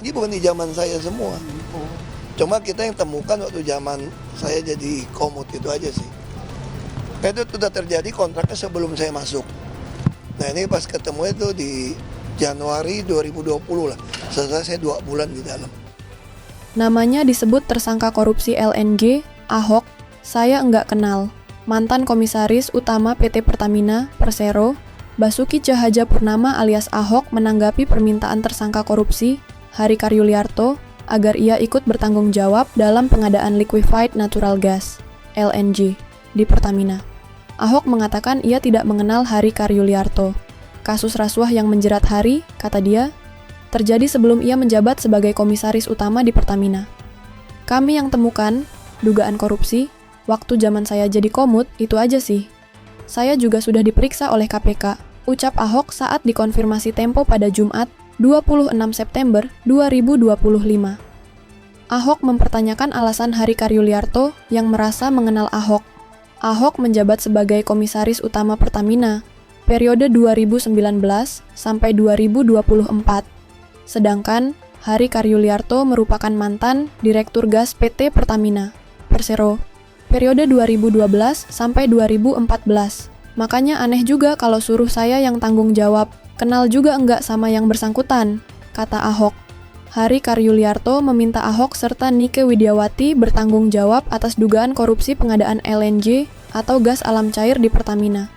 Ini bukan di zaman saya semua. Cuma kita yang temukan waktu zaman saya jadi komut itu aja sih. Itu sudah terjadi kontraknya sebelum saya masuk. Nah ini pas ketemu itu di Januari 2020 lah. Setelah saya 2 bulan di dalam. Namanya disebut tersangka korupsi LNG, Ahok, saya enggak kenal. Mantan Komisaris Utama PT Pertamina, Persero, Basuki Tjahajapurnama alias Ahok menanggapi permintaan tersangka korupsi, Hari Karyuliarto, agar ia ikut bertanggung jawab dalam pengadaan liquefied natural gas, LNG, di Pertamina. Ahok mengatakan ia tidak mengenal Hari Karyuliarto. Kasus rasuah yang menjerat Hari, kata dia, terjadi sebelum ia menjabat sebagai komisaris utama di Pertamina. Kami yang temukan, dugaan korupsi, waktu zaman saya jadi komut, itu aja sih. Saya juga sudah diperiksa oleh KPK, ucap Ahok saat dikonfirmasi Tempo pada Jumat, 26 September 2025. Ahok mempertanyakan alasan Hari Karyuliarto yang merasa mengenal Ahok. Ahok menjabat sebagai komisaris utama Pertamina periode 2019 sampai 2024. Sedangkan Hari Karyuliarto merupakan mantan Direktur Gas PT Pertamina, Persero, periode 2012 sampai 2014. Makanya aneh juga kalau suruh saya yang tanggung jawab, kenal juga enggak sama yang bersangkutan, kata Ahok. Hari Karyuliarto meminta Ahok serta Nike Widiawati bertanggung jawab atas dugaan korupsi pengadaan LNG atau gas alam cair di Pertamina.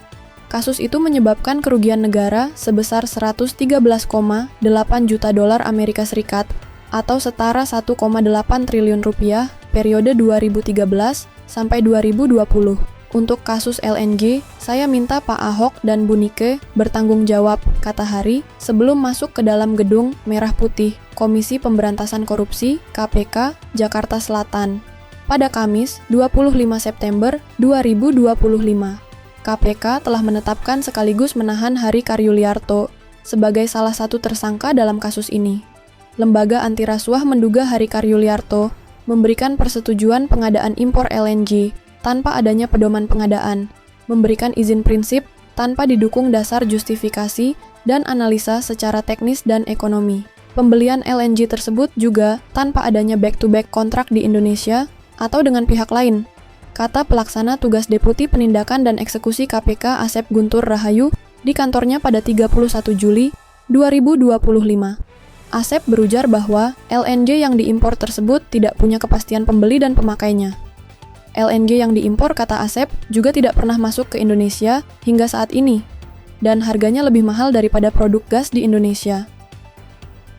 Kasus itu menyebabkan kerugian negara sebesar 113,8 juta dolar Amerika Serikat atau setara 1,8 triliun rupiah periode 2013 sampai 2020. Untuk kasus LNG, saya minta Pak Ahok dan Bu Nike bertanggung jawab, kata Hari, sebelum masuk ke dalam gedung Merah Putih, Komisi Pemberantasan Korupsi, KPK, Jakarta Selatan. Pada Kamis, 25 September 2025, KPK telah menetapkan sekaligus menahan Hari Karyuliarto sebagai salah satu tersangka dalam kasus ini. Lembaga anti rasuah menduga Hari Karyuliarto memberikan persetujuan pengadaan impor LNG tanpa adanya pedoman pengadaan, memberikan izin prinsip tanpa didukung dasar justifikasi dan analisa secara teknis dan ekonomi. Pembelian LNG tersebut juga tanpa adanya back-to-back kontrak di Indonesia atau dengan pihak lain, kata Pelaksana Tugas Deputi Penindakan dan Eksekusi KPK Asep Guntur Rahayu di kantornya pada 31 Juli 2025. Asep berujar bahwa LNG yang diimpor tersebut tidak punya kepastian pembeli dan pemakainya. LNG yang diimpor, kata Asep, juga tidak pernah masuk ke Indonesia hingga saat ini, dan harganya lebih mahal daripada produk gas di Indonesia.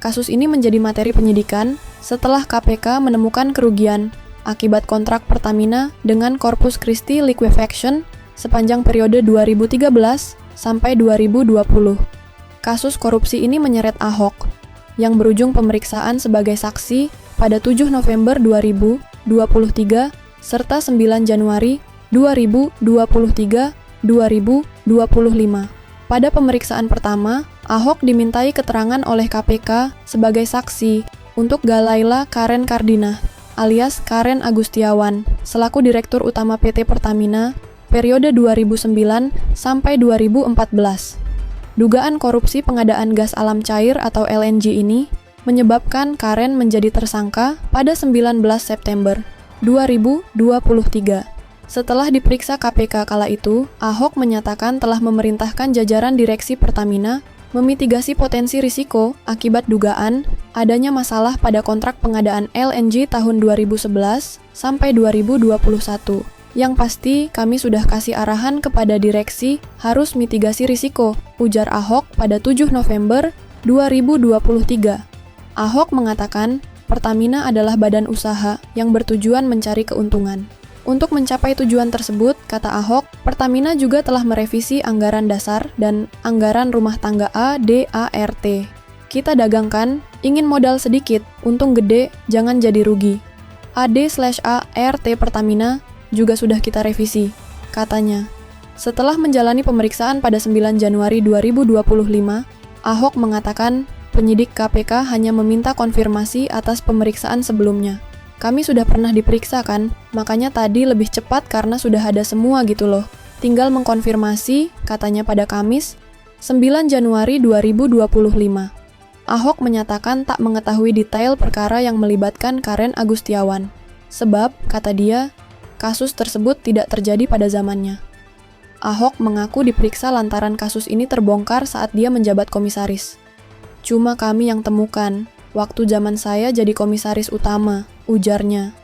Kasus ini menjadi materi penyidikan setelah KPK menemukan kerugian akibat kontrak Pertamina dengan Corpus Christi Liquefaction sepanjang periode 2013 sampai 2020. Kasus korupsi ini menyeret Ahok, yang berujung pemeriksaan sebagai saksi pada 7 November 2023 serta 9 Januari 2023-2025. Pada pemeriksaan pertama, Ahok dimintai keterangan oleh KPK sebagai saksi untuk Galaila Karen Kardinah alias Karen Agustiawan selaku Direktur Utama PT Pertamina periode 2009 sampai 2014. Dugaan korupsi pengadaan gas alam cair atau LNG ini menyebabkan Karen menjadi tersangka pada 19 September 2023. Setelah diperiksa KPK kala itu, Ahok menyatakan telah memerintahkan jajaran direksi Pertamina memitigasi potensi risiko akibat dugaan adanya masalah pada kontrak pengadaan LNG tahun 2011 sampai 2021. Yang pasti, kami sudah kasih arahan kepada direksi harus mitigasi risiko, ujar Ahok pada 7 November 2023. Ahok mengatakan, Pertamina adalah badan usaha yang bertujuan mencari keuntungan. Untuk mencapai tujuan tersebut, kata Ahok, Pertamina juga telah merevisi anggaran dasar dan anggaran rumah tangga ADART. Kita dagangkan, ingin modal sedikit, untung gede, jangan jadi rugi. AD/ART Pertamina juga sudah kita revisi, katanya. Setelah menjalani pemeriksaan pada 9 Januari 2025, Ahok mengatakan penyidik KPK hanya meminta konfirmasi atas pemeriksaan sebelumnya. Kami sudah pernah diperiksa kan, makanya tadi lebih cepat karena sudah ada semua gitu loh. Tinggal mengkonfirmasi, katanya pada Kamis, 9 Januari 2025. Ahok menyatakan tak mengetahui detail perkara yang melibatkan Karen Agustiawan. Sebab, kata dia, kasus tersebut tidak terjadi pada zamannya. Ahok mengaku diperiksa lantaran kasus ini terbongkar saat dia menjabat komisaris. Cuma kami yang temukan, waktu zaman saya jadi komisaris utama, ujarnya.